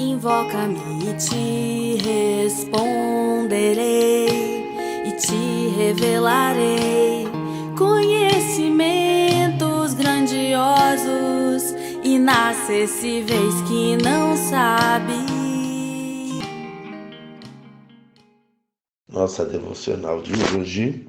Invoca-me e te responderei, e te revelarei conhecimentos grandiosos, inacessíveis que não sabe. Nossa devocional de hoje,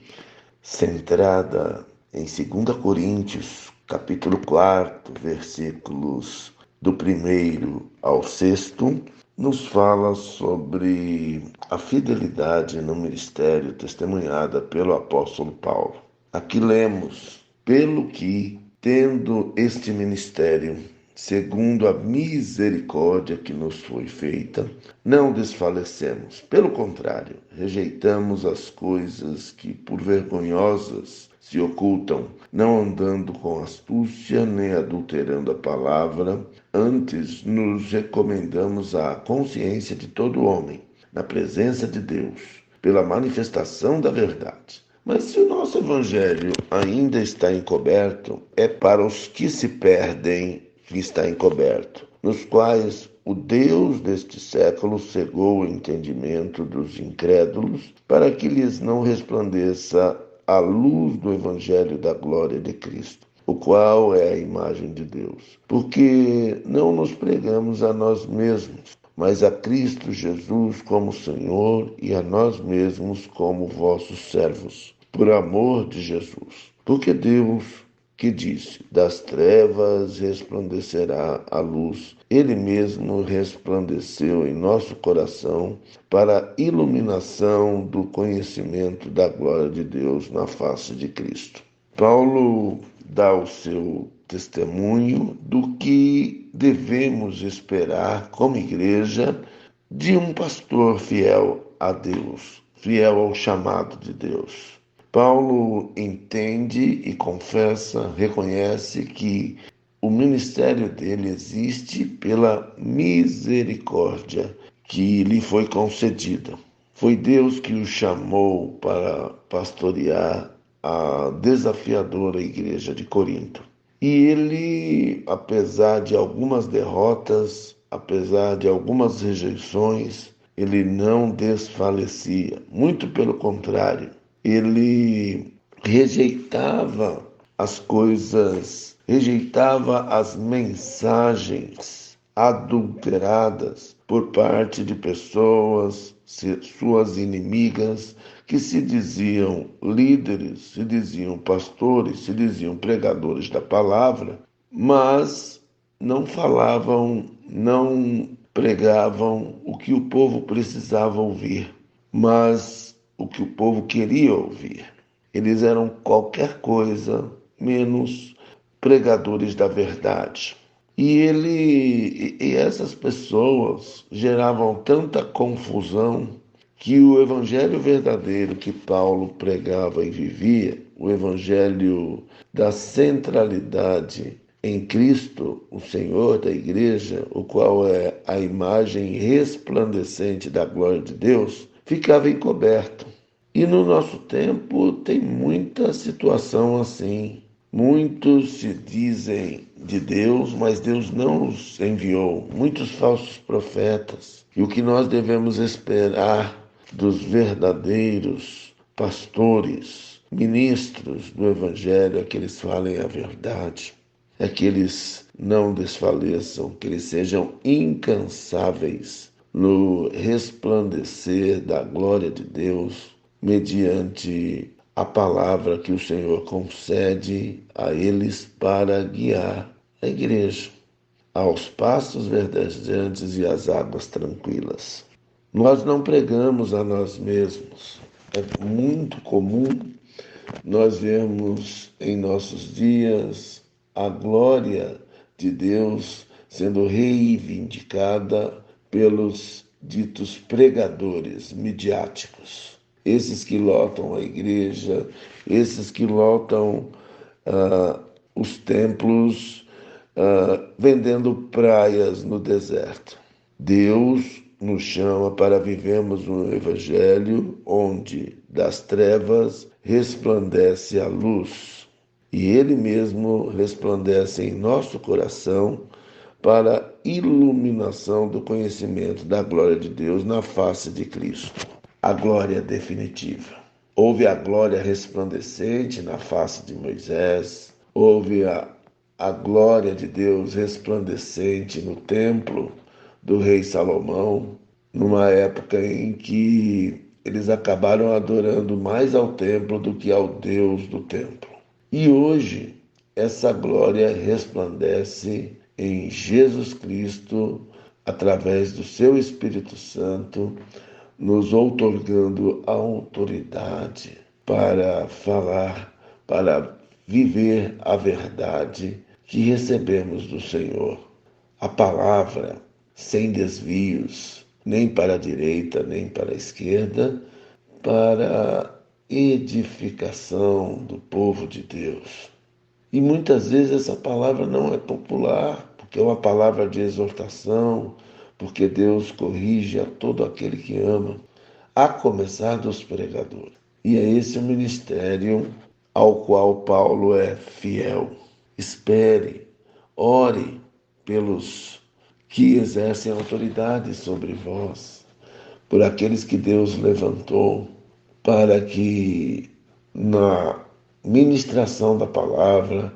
centrada em 2 Coríntios, capítulo 4, versículos do 1º ao 6º, nos fala sobre a fidelidade no ministério testemunhada pelo apóstolo Paulo. Aqui lemos: pelo que, tendo este ministério, segundo a misericórdia que nos foi feita, não desfalecemos. Pelo contrário, rejeitamos as coisas que por vergonhosas se ocultam, não andando com astúcia nem adulterando a palavra, antes nos recomendamos à consciência de todo homem, na presença de Deus, pela manifestação da verdade. Mas se o nosso evangelho ainda está encoberto, é para os que se perdem que está encoberto, nos quais o Deus deste século cegou o entendimento dos incrédulos, para que lhes não resplandeça a luz do evangelho da glória de Cristo, o qual é a imagem de Deus. Porque não nos pregamos a nós mesmos, mas a Cristo Jesus como Senhor e a nós mesmos como vossos servos, por amor de Jesus. Porque Deus, que disse: das trevas resplandecerá a luz, Ele mesmo resplandeceu em nosso coração para a iluminação do conhecimento da glória de Deus na face de Cristo. Paulo dá o seu testemunho do que devemos esperar como igreja de um pastor fiel a Deus, fiel ao chamado de Deus. Paulo entende e confessa, reconhece que o ministério dele existe pela misericórdia que lhe foi concedida. Foi Deus que o chamou para pastorear a desafiadora igreja de Corinto. E ele, apesar de algumas derrotas, apesar de algumas rejeições, ele não desfalecia. Muito pelo contrário, ele rejeitava as coisas, rejeitava as mensagens adulteradas por parte de pessoas, suas inimigas, que se diziam líderes, se diziam pastores, se diziam pregadores da palavra, mas não falavam, não pregavam o que o povo precisava ouvir, mas o que o povo queria ouvir. Eles eram qualquer coisa menos pregadores da verdade. E essas pessoas geravam tanta confusão que o evangelho verdadeiro que Paulo pregava e vivia, o evangelho da centralidade em Cristo, o Senhor da igreja, o qual é a imagem resplandecente da glória de Deus, ficava encoberto. E no nosso tempo tem muita situação assim. Muitos se dizem de Deus, mas Deus não os enviou. Muitos falsos profetas. E o que nós devemos esperar dos verdadeiros pastores, ministros do Evangelho, é que eles falem a verdade, é que eles não desfaleçam, que eles sejam incansáveis no resplandecer da glória de Deus, mediante a palavra que o Senhor concede a eles para guiar a igreja aos pastos verdejantes e às águas tranquilas. Nós não pregamos a nós mesmos. É muito comum nós vermos em nossos dias a glória de Deus sendo reivindicada pelos ditos pregadores midiáticos. Esses que lotam a igreja, esses que lotam os templos, vendendo praias no deserto. Deus nos chama para vivermos um evangelho onde das trevas resplandece a luz. E Ele mesmo resplandece em nosso coração para a iluminação do conhecimento da glória de Deus na face de Cristo, a glória definitiva. Houve a glória resplandecente na face de Moisés, houve a glória de Deus resplandecente no templo do rei Salomão, numa época em que eles acabaram adorando mais ao templo do que ao Deus do templo. E hoje, essa glória resplandece em Jesus Cristo, através do seu Espírito Santo, nos outorgando a autoridade para falar, para viver a verdade que recebemos do Senhor. A palavra sem desvios, nem para a direita, nem para a esquerda, para a edificação do povo de Deus. E muitas vezes essa palavra não é popular, porque é uma palavra de exortação, porque Deus corrige a todo aquele que ama, a começar dos pregadores. E é esse o ministério ao qual Paulo é fiel. Espere, ore pelos que exercem autoridade sobre vós, por aqueles que Deus levantou, para que na ministração da palavra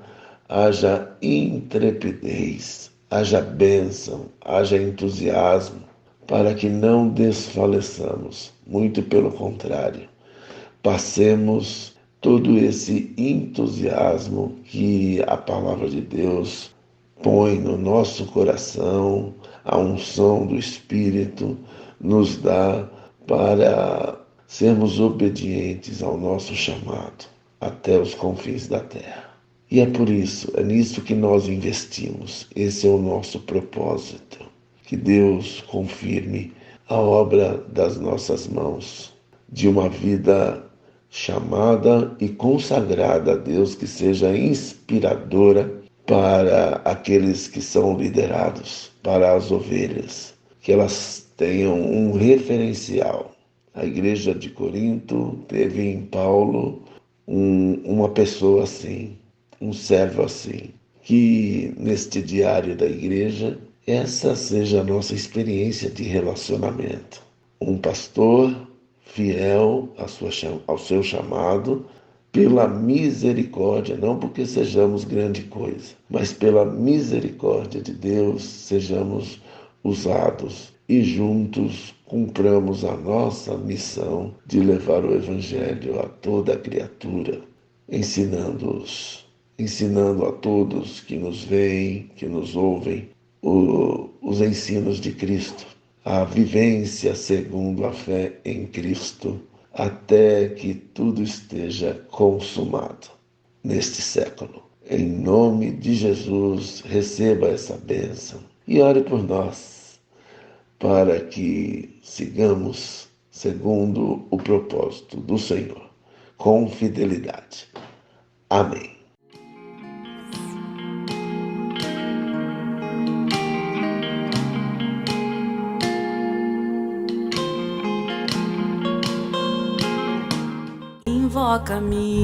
haja intrepidez, haja bênção, haja entusiasmo, para que não desfaleçamos, muito pelo contrário, passemos todo esse entusiasmo que a palavra de Deus põe no nosso coração, a unção do Espírito nos dá para sermos obedientes ao nosso chamado até os confins da terra. E é por isso, é nisso que nós investimos. Esse é o nosso propósito. Que Deus confirme a obra das nossas mãos, de uma vida chamada e consagrada a Deus, que seja inspiradora para aqueles que são liderados, para as ovelhas, que elas tenham um referencial. A igreja de Corinto teve em Paulo uma pessoa assim, um servo assim, que neste diário da igreja, essa seja a nossa experiência de relacionamento. Um pastor fiel ao seu chamado, pela misericórdia, não porque sejamos grande coisa, mas pela misericórdia de Deus sejamos usados e juntos cumpramos a nossa missão de levar o Evangelho a toda a criatura, ensinando a todos que nos veem, que nos ouvem, os ensinos de Cristo, a vivência segundo a fé em Cristo, até que tudo esteja consumado neste século. Em nome de Jesus, receba essa bênção e ore por nós, para que sigamos segundo o propósito do Senhor, com fidelidade. Amém. Invoca-me